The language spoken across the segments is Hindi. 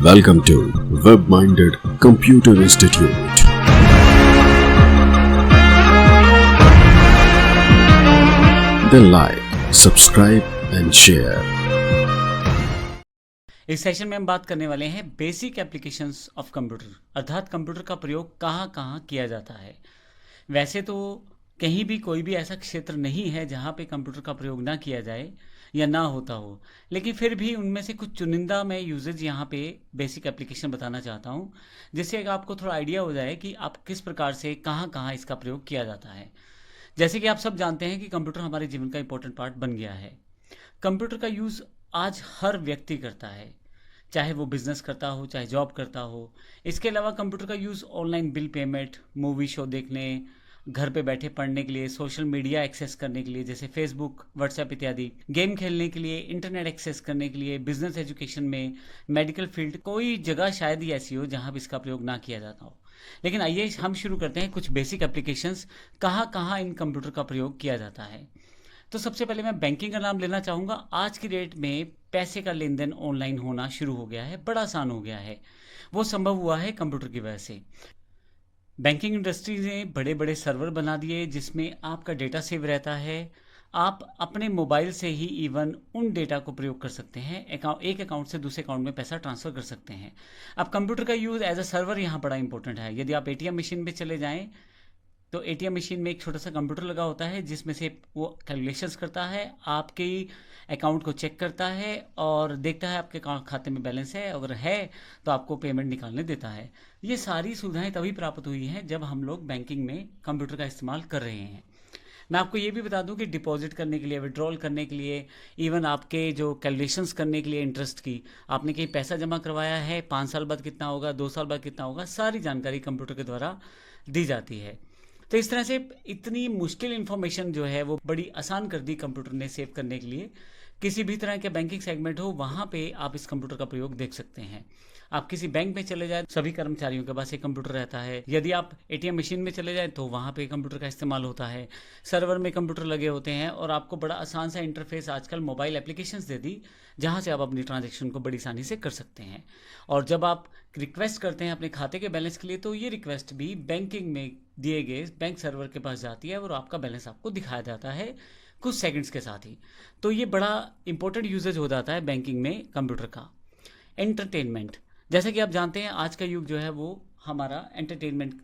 Welcome to Web-Minded Computer Institute. Then like, subscribe and share. इस सेशन में हम बात करने वाले हैं बेसिक एप्लीकेशंस ऑफ कंप्यूटर, अर्थात कंप्यूटर का प्रयोग कहाँ कहाँ किया जाता है। वैसे तो कहीं भी कोई भी ऐसा क्षेत्र नहीं है जहाँ पे कंप्यूटर का प्रयोग ना किया जाए या ना होता हो, लेकिन फिर भी उनमें से कुछ चुनिंदा मैं यूजेज यहाँ पे बेसिक एप्लीकेशन बताना चाहता हूँ, जिससे आपको थोड़ा आइडिया हो जाए कि आप किस प्रकार से कहाँ कहाँ इसका प्रयोग किया जाता है। जैसे कि आप सब जानते हैं कि कंप्यूटर हमारे जीवन का इंपॉर्टेंट पार्ट बन गया है। कंप्यूटर का यूज़ आज हर व्यक्ति करता है, चाहे वो बिजनेस करता हो चाहे जॉब करता हो। इसके अलावा कंप्यूटर का use online bill payment, movie show देखने, घर पे बैठे पढ़ने के लिए, सोशल मीडिया एक्सेस करने के लिए जैसे फेसबुक, व्हाट्सएप इत्यादि, गेम खेलने के लिए, इंटरनेट एक्सेस करने के लिए, बिजनेस एजुकेशन में, मेडिकल फील्ड, कोई जगह शायद ही ऐसी हो जहाँ भी इसका प्रयोग ना किया जाता हो। लेकिन आइए हम शुरू करते हैं कुछ बेसिक एप्लीकेशंस कहाँ कहाँ इन कंप्यूटर का प्रयोग किया जाता है। तो सबसे पहले मैं बैंकिंग का नाम लेना चाहूँगा। आज की डेट में पैसे का लेन देन ऑनलाइन होना शुरू हो गया है, बड़ा आसान हो गया है। वो संभव हुआ है कंप्यूटर की वजह से। बैंकिंग इंडस्ट्री ने बड़े बड़े सर्वर बना दिए जिसमें आपका डेटा सेव रहता है। आप अपने मोबाइल से ही इवन उन डेटा को प्रयोग कर सकते हैं, एक अकाउंट से दूसरे अकाउंट में पैसा ट्रांसफ़र कर सकते हैं। अब कंप्यूटर का यूज़ एज अ सर्वर यहाँ बड़ा इंपॉर्टेंट है। यदि आप एटीएम मशीन पे चले जाएं तो एटीएम मशीन में एक छोटा सा कंप्यूटर लगा होता है जिसमें से वो कैलकुलेशंस करता है, आपके अकाउंट को चेक करता है और देखता है आपके खाते में बैलेंस है, अगर है तो आपको पेमेंट निकालने देता है। ये सारी सुविधाएं तभी प्राप्त हुई हैं जब हम लोग बैंकिंग में कंप्यूटर का इस्तेमाल कर रहे हैं। मैं आपको ये भी बता दूं कि डिपॉजिट करने के लिए, विड्रॉल करने के लिए, इवन आपके जो कैलकुलेशंस करने के लिए इंटरेस्ट की, आपने कहीं पैसा जमा करवाया है, 5 साल बाद कितना होगा, 2 साल बाद कितना होगा, सारी जानकारी कंप्यूटर के द्वारा दी जाती है। तो इस तरह से इतनी मुश्किल इन्फॉर्मेशन जो है वो बड़ी आसान कर दी कंप्यूटर ने सेव करने के लिए। किसी भी तरह के बैंकिंग सेगमेंट हो वहाँ पे आप इस कंप्यूटर का प्रयोग देख सकते हैं। आप किसी बैंक में चले जाए, सभी कर्मचारियों के पास एक कंप्यूटर रहता है। यदि आप एटीएम मशीन में चले जाए तो वहाँ पे कंप्यूटर का इस्तेमाल होता है। सर्वर में कंप्यूटर लगे होते हैं और आपको बड़ा आसान सा इंटरफेस आजकल मोबाइल एप्लीकेशंस दे दी जहाँ से आप अपनी ट्रांजेक्शन को बड़ी आसानी से कर सकते हैं। और जब आप रिक्वेस्ट करते हैं अपने खाते के बैलेंस के लिए तो ये रिक्वेस्ट भी बैंकिंग में दिए गए बैंक सर्वर के पास जाती है और आपका बैलेंस आपको दिखाया जाता है कुछ सेकंड्स के साथ ही। तो ये बड़ा इंपॉर्टेंट यूजेज हो जाता है बैंकिंग में कंप्यूटर का। एंटरटेनमेंट, जैसा कि आप जानते हैं आज का युग जो है वो हमारा एंटरटेनमेंट,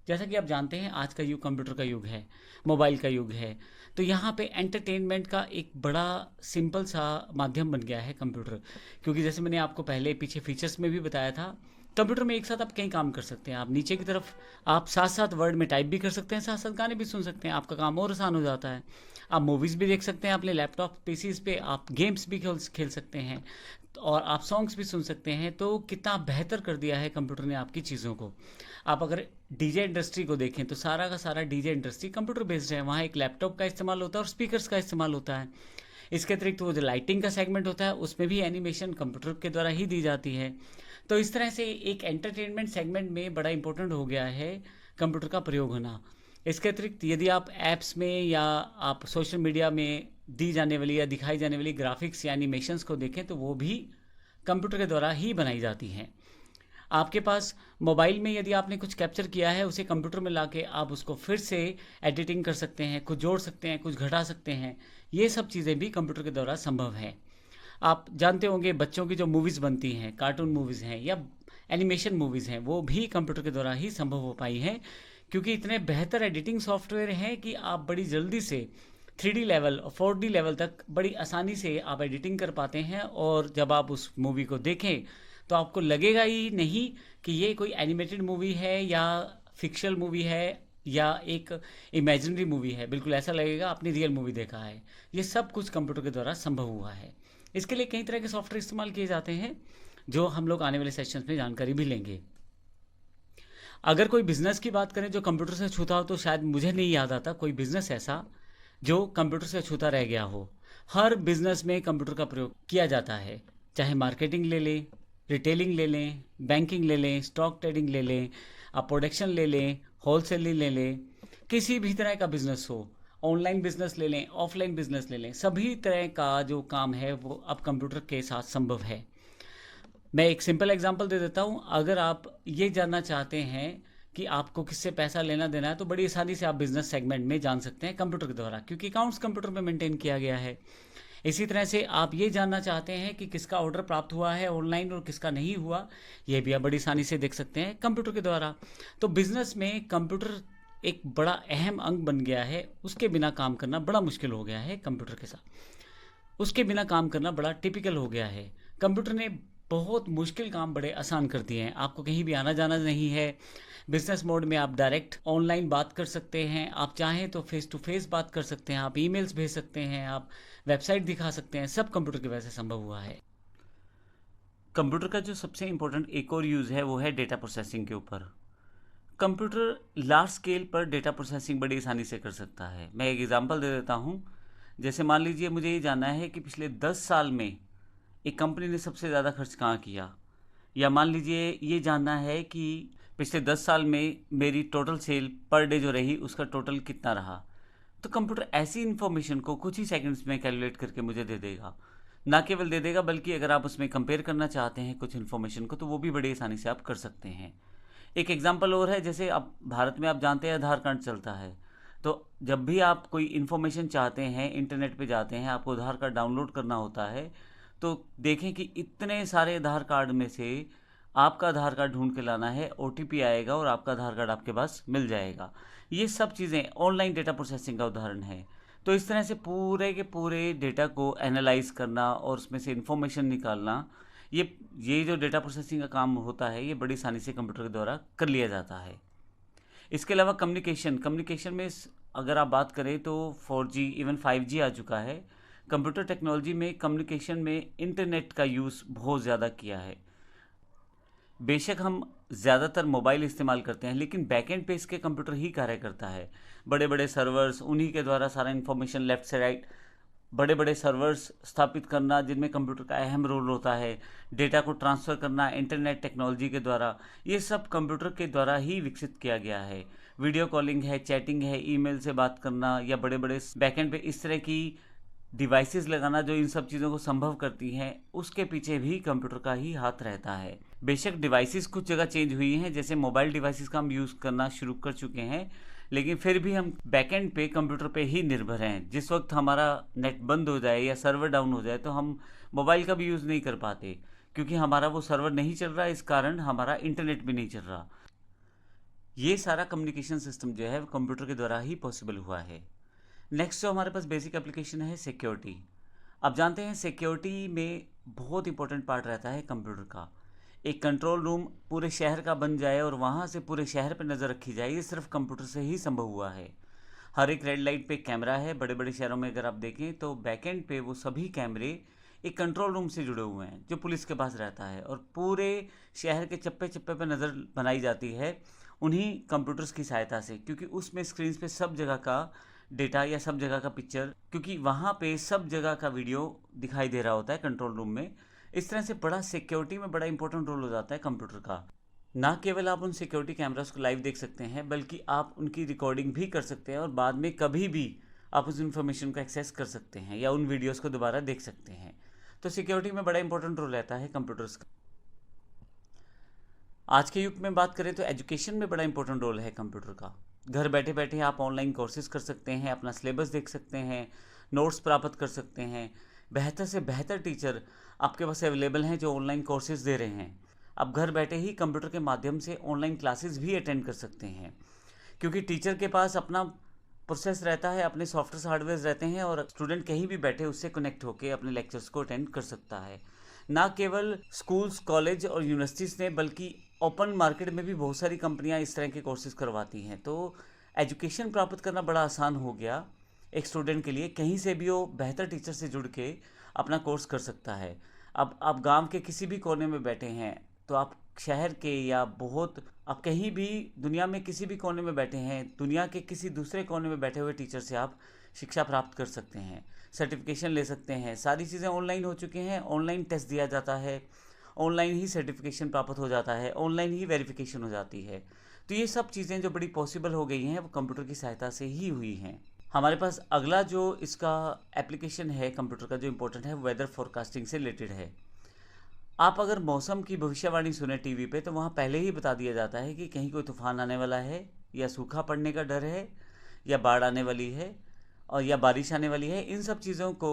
जैसा कि आप जानते हैं आज का युग कंप्यूटर का युग है, मोबाइल का युग है। तो यहाँ पे एंटरटेनमेंट का एक बड़ा सिंपल सा माध्यम बन गया है कंप्यूटर, क्योंकि जैसे मैंने आपको पहले पीछे फीचर्स में भी बताया था, कंप्यूटर में एक साथ आप कई काम कर सकते हैं। आप नीचे की तरफ आप साथ साथ वर्ड में टाइप भी कर सकते हैं, साथ साथ गाने भी सुन सकते हैं, आपका काम और आसान हो जाता है। आप मूवीज़ भी देख सकते हैं अपने लैपटॉप पीसीज पे, आप गेम्स भी खेल सकते हैं और आप सॉन्ग्स भी सुन सकते हैं। तो कितना बेहतर कर दिया है कंप्यूटर ने आपकी चीज़ों को। आप अगर डीजे इंडस्ट्री को देखें तो सारा का सारा डीजे इंडस्ट्री कंप्यूटर बेस्ड है। वहाँ एक लैपटॉप का इस्तेमाल होता है और स्पीकर्स का इस्तेमाल होता है। इसके अतिरिक्त वो जो लाइटिंग का सेगमेंट होता है उसमें भी एनिमेशन कंप्यूटर के द्वारा ही दी जाती है। तो इस तरह से एक एंटरटेनमेंट सेगमेंट में बड़ा इंपॉर्टेंट हो गया है कंप्यूटर का प्रयोग होना। इसके अतिरिक्त यदि आप ऐप्स में या आप सोशल मीडिया में दी जाने वाली या दिखाई जाने वाली ग्राफिक्स या एनिमेशंस को देखें तो वो भी कंप्यूटर के द्वारा ही बनाई जाती हैं। आपके पास मोबाइल में यदि आपने कुछ कैप्चर किया है उसे कंप्यूटर में लाके आप उसको फिर से एडिटिंग कर सकते हैं, कुछ जोड़ सकते हैं, कुछ घटा सकते हैं। ये सब चीज़ें भी कंप्यूटर के द्वारा संभव है। आप जानते होंगे बच्चों की जो मूवीज़ बनती हैं, कार्टून मूवीज़ हैं या एनिमेशन मूवीज़ हैं, वो भी कंप्यूटर के द्वारा ही संभव हो पाई हैं, क्योंकि इतने बेहतर एडिटिंग सॉफ्टवेयर हैं कि आप बड़ी जल्दी से 3D लेवल और 4D लेवल तक बड़ी आसानी से आप एडिटिंग कर पाते हैं। और जब आप उस मूवी को देखें तो आपको लगेगा ही नहीं कि ये कोई एनिमेटेड मूवी है या फिक्शनल मूवी है या एक इमेजिनरी मूवी है। बिल्कुल ऐसा लगेगा आपने रियल मूवी देखा है। ये सब कुछ कंप्यूटर के द्वारा संभव हुआ है। इसके लिए कई तरह के सॉफ्टवेयर इस्तेमाल किए जाते हैं जो हम लोग आने वाले सेशंस में जानकारी भी लेंगे। अगर कोई बिजनेस की बात करें जो कंप्यूटर से छूता हो तो शायद मुझे नहीं याद आता कोई बिजनेस ऐसा जो कंप्यूटर से छूता रह गया हो। हर बिजनेस में कंप्यूटर का प्रयोग किया जाता है, चाहे मार्केटिंग ले लें, रिटेलिंग ले लें, बैंकिंग ले लें, स्टॉक ट्रेडिंग ले लें, आप प्रोडक्शन ले लें, होलसेलिंग ले लें, किसी भी तरह का बिजनेस हो, ऑनलाइन बिजनेस ले लें, ऑफलाइन बिजनेस ले लें, सभी तरह का जो काम है वो अब कंप्यूटर के साथ संभव है। मैं एक सिंपल एग्जांपल दे देता हूँ। अगर आप ये जानना चाहते हैं कि आपको किससे पैसा लेना देना है, तो बड़ी आसानी से आप बिजनेस सेगमेंट में जान सकते हैं कंप्यूटर के द्वारा, क्योंकि अकाउंट्स कंप्यूटर में मेंटेन किया गया है। इसी तरह से आप ये जानना चाहते हैं कि किसका ऑर्डर प्राप्त हुआ है ऑनलाइन और किसका नहीं हुआ, ये भी आप बड़ी आसानी से देख सकते हैं कंप्यूटर के द्वारा। तो बिजनेस में कंप्यूटर एक बड़ा अहम अंग बन गया है। उसके बिना काम करना बड़ा मुश्किल हो गया है कंप्यूटर के साथ। उसके बिना काम करना बड़ा टिपिकल हो गया है। कंप्यूटर ने बहुत मुश्किल काम बड़े आसान कर दिए हैं। आपको कहीं भी आना जाना नहीं है। बिजनेस मोड में आप डायरेक्ट ऑनलाइन बात कर सकते हैं। आप चाहें तो फेस टू फेस बात कर सकते हैं। आप ईमेल्स भेज सकते हैं। आप वेबसाइट दिखा सकते हैं। सब कंप्यूटर की वजह से संभव हुआ है। कंप्यूटर का जो सबसे इम्पोर्टेंट एक और यूज़ है वो है डेटा प्रोसेसिंग के ऊपर। कंप्यूटर लार्ज स्केल पर डेटा प्रोसेसिंग बड़ी आसानी से कर सकता है। मैं एक एग्जांपल दे देता हूँ। जैसे मान लीजिए मुझे ये जानना है कि पिछले 10 साल में एक कंपनी ने सबसे ज़्यादा खर्च कहाँ किया, या मान लीजिए ये जानना है कि पिछले 10 साल में मेरी टोटल सेल पर डे जो रही उसका टोटल कितना रहा। तो कंप्यूटर ऐसी इन्फॉर्मेशन को कुछ ही सेकंड्स में कैलकुलेट करके मुझे दे देगा। ना केवल दे देगा बल्कि अगर आप उसमें कंपेयर करना चाहते हैं कुछ इन्फॉर्मेशन को, तो वो भी बड़ी आसानी से आप कर सकते हैं। एक एग्जांपल और है, जैसे अब भारत में आप जानते हैं आधार कार्ड चलता है। तो जब भी आप कोई इन्फॉर्मेशन चाहते हैं, इंटरनेट पे जाते हैं, आपको आधार कार्ड डाउनलोड करना होता है, तो देखें कि इतने सारे आधार कार्ड में से आपका आधार कार्ड ढूंढ के लाना है, ओटीपी आएगा और आपका आधार कार्ड आपके पास मिल जाएगा। ये सब चीज़ें ऑनलाइन डेटा प्रोसेसिंग का उदाहरण है। तो इस तरह से पूरे के पूरे डेटा को एनालाइज करना और उसमें से इंफॉर्मेशन निकालना, ये जो डेटा प्रोसेसिंग का काम होता है, ये बड़ी आसानी से कंप्यूटर के द्वारा कर लिया जाता है। इसके अलावा कम्युनिकेशन में अगर आप बात करें तो 4G इवन 5G आ चुका है। कंप्यूटर टेक्नोलॉजी में कम्युनिकेशन में इंटरनेट का यूज़ बहुत ज़्यादा किया है। बेशक हम ज़्यादातर मोबाइल इस्तेमाल करते हैं, लेकिन बैकएंड पे इसके कंप्यूटर ही कार्य करता है। बड़े बड़े सर्वर्स, उन्हीं के द्वारा सारा इन्फॉर्मेशन लेफ़्ट से राइट, बड़े बड़े सर्वर्स स्थापित करना जिनमें कंप्यूटर का अहम रोल होता है, डेटा को ट्रांसफ़र करना इंटरनेट टेक्नोलॉजी के द्वारा, ये सब कंप्यूटर के द्वारा ही विकसित किया गया है। वीडियो कॉलिंग है, चैटिंग है, ईमेल से बात करना, या बड़े बड़े बैकएंड पे इस तरह की डिवाइसेस लगाना जो इन सब चीज़ों को संभव करती हैं, उसके पीछे भी कंप्यूटर का ही हाथ रहता है। बेशक डिवाइसेस कुछ जगह चेंज हुई हैं, जैसे मोबाइल डिवाइसेस का हम यूज़ करना शुरू कर चुके हैं, लेकिन फिर भी हम बैकएंड पे कंप्यूटर पे ही निर्भर हैं। जिस वक्त हमारा नेट बंद हो जाए या सर्वर डाउन हो जाए तो हम मोबाइल का भी यूज़ नहीं कर पाते, क्योंकि हमारा वो सर्वर नहीं चल रहा, इस कारण हमारा इंटरनेट भी नहीं चल रहा। ये सारा कम्युनिकेशन सिस्टम जो है वो कंप्यूटर के द्वारा ही पॉसिबल हुआ है। नेक्स्ट जो हमारे पास बेसिक एप्लीकेशन है सिक्योरिटी। आप जानते हैं सिक्योरिटी में बहुत इंपॉर्टेंट पार्ट रहता है कंप्यूटर का। एक कंट्रोल रूम पूरे शहर का बन जाए और वहाँ से पूरे शहर पर नज़र रखी जाए, ये सिर्फ कंप्यूटर से ही संभव हुआ है। हर एक रेड लाइट पे कैमरा है। बड़े बड़े शहरों में अगर आप देखें तो बैकएंड पे वो सभी कैमरे एक कंट्रोल रूम से जुड़े हुए हैं जो पुलिस के पास रहता है, और पूरे शहर के चप्पे चप्पे पे नज़र बनाई जाती है उन्हीं कंप्यूटर्स की सहायता से, क्योंकि उसमें स्क्रीन पे सब जगह का डेटा या सब जगह का पिक्चर, क्योंकि वहाँ पे सब जगह का वीडियो दिखाई दे रहा होता है कंट्रोल रूम में। इस तरह से बड़ा सिक्योरिटी में बड़ा इंपॉर्टेंट रोल हो जाता है कंप्यूटर का। ना केवल आप उन सिक्योरिटी कैमरास को लाइव देख सकते हैं, बल्कि आप उनकी रिकॉर्डिंग भी कर सकते हैं और बाद में कभी भी आप उस इन्फॉर्मेशन को एक्सेस कर सकते हैं या उन वीडियोस को दोबारा देख सकते हैं। तो सिक्योरिटी में बड़ा इंपॉर्टेंट रोल रहता है कंप्यूटर्स का। आज के युग में बात करें तो एजुकेशन में बड़ा इंपॉर्टेंट रोल है कंप्यूटर का। घर बैठे बैठे आप ऑनलाइन कोर्सेज कर सकते हैं, अपना सिलेबस देख सकते हैं, नोट्स प्राप्त कर सकते हैं। बेहतर से बेहतर टीचर आपके पास अवेलेबल हैं जो ऑनलाइन कोर्सेज दे रहे हैं। आप घर बैठे ही कंप्यूटर के माध्यम से ऑनलाइन क्लासेस भी अटेंड कर सकते हैं, क्योंकि टीचर के पास अपना प्रोसेस रहता है, अपने सॉफ्टवेयर हार्डवेयर रहते हैं, और स्टूडेंट कहीं भी बैठे उससे कनेक्ट होकर अपने लेक्चर्स को अटेंड कर सकता है। ना केवल स्कूल्स, कॉलेज और यूनिवर्सिटीज़ ने, बल्कि ओपन मार्केट में भी बहुत सारी कंपनियां इस तरह के कोर्सेज करवाती हैं। तो एजुकेशन प्राप्त करना बड़ा आसान हो गया एक स्टूडेंट के लिए। कहीं से भी वो बेहतर टीचर से जुड़ के अपना कोर्स कर सकता है। अब आप गांव के किसी भी कोने में बैठे हैं तो आप शहर के या आप कहीं भी दुनिया में किसी भी कोने में बैठे हैं, दुनिया के किसी दूसरे कोने में बैठे हुए टीचर से आप शिक्षा प्राप्त कर सकते हैं, सर्टिफिकेशन ले सकते हैं। सारी चीज़ें ऑनलाइन हो चुकी हैं। ऑनलाइन टेस्ट दिया जाता है, ऑनलाइन ही सर्टिफिकेशन प्राप्त हो जाता है, ऑनलाइन ही वेरिफिकेशन हो जाती है। तो ये सब चीज़ें जो बड़ी पॉसिबल हो गई हैं वो कंप्यूटर की सहायता से ही हुई हैं। हमारे पास अगला जो इसका एप्लीकेशन है कंप्यूटर का जो इम्पोर्टेंट है, वेदर फोरकास्टिंग से रिलेटेड है। आप अगर मौसम की भविष्यवाणी सुने टीवी पे तो वहाँ पहले ही बता दिया जाता है कि कहीं कोई तूफान आने वाला है, या सूखा पड़ने का डर है, या बाढ़ आने वाली है, और या बारिश आने वाली है। इन सब चीज़ों को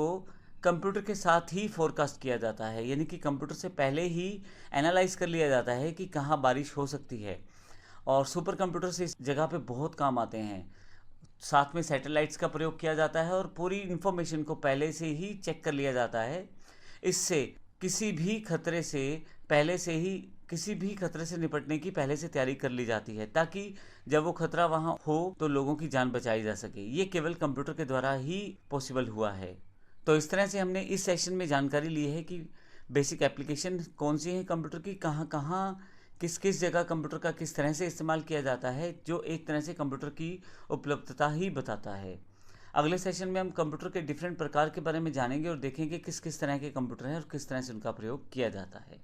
कंप्यूटर के साथ ही फोरकास्ट किया जाता है, यानी कि कंप्यूटर से पहले ही एनालाइज कर लिया जाता है कि कहाँ बारिश हो सकती है। और सुपर कंप्यूटर से इस जगह पे बहुत काम आते हैं। साथ में सैटेलाइट्स का प्रयोग किया जाता है और पूरी इन्फॉर्मेशन को पहले से ही चेक कर लिया जाता है। इससे किसी भी खतरे से पहले से ही किसी भी खतरे से निपटने की पहले से तैयारी कर ली जाती है, ताकि जब वो खतरा वहाँ हो तो लोगों की जान बचाई जा सके। ये केवल कंप्यूटर के द्वारा ही पॉसिबल हुआ है। तो इस तरह से हमने इस सेशन में जानकारी ली है कि बेसिक एप्लीकेशन कौन सी है कंप्यूटर की, कहाँ कहाँ किस किस जगह कंप्यूटर का किस तरह से इस्तेमाल किया जाता है, जो एक तरह से कंप्यूटर की उपलब्धता ही बताता है। अगले सेशन में हम कंप्यूटर के डिफरेंट प्रकार के बारे में जानेंगे और देखेंगे किस किस तरह के कंप्यूटर हैं और किस तरह से उनका प्रयोग किया जाता है।